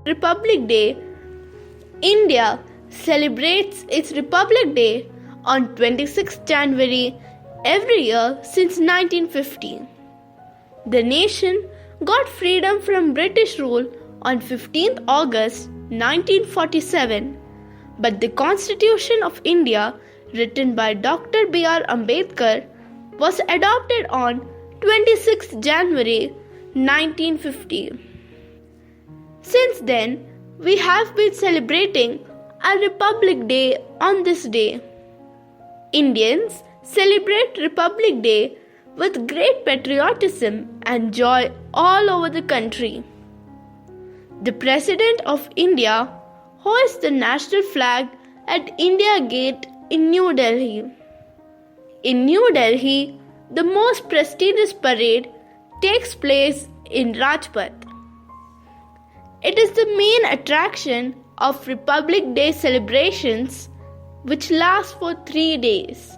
Republic Day. India celebrates its Republic Day on 26th January every year since 1950. The nation got freedom from British rule on 15th August 1947, but the Constitution of India, written by Dr. B.R. Ambedkar, was adopted on 26th January 1950. Since then, we have been celebrating our Republic Day on this day. Indians celebrate Republic Day with great patriotism and joy all over the country. The President of India hoists the national flag at India Gate in New Delhi. In New Delhi, the most prestigious parade takes place in Rajpath. It is the main attraction of Republic Day celebrations, which last for 3 days.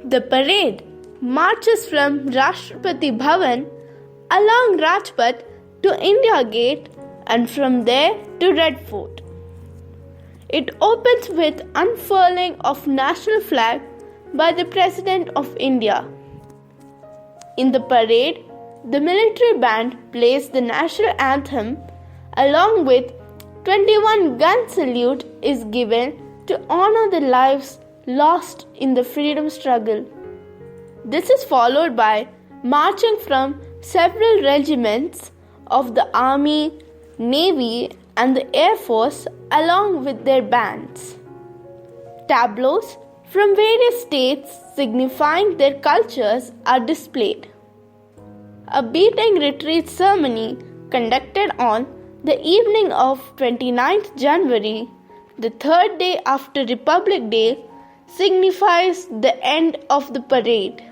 The parade marches from Rashtrapati Bhavan along Rajpath to India Gate and from there to Red Fort. It opens with unfurling of national flag by the President of India. In the parade, the military band plays the national anthem along with 21 gun salute is given to honor the lives lost in the freedom struggle. This is followed by marching from several regiments of the Army, Navy and the Air Force along with their bands. Tableaus from various states signifying their cultures are displayed. A beating retreat ceremony conducted on the evening of 29th January, the third day after Republic Day, signifies the end of the parade.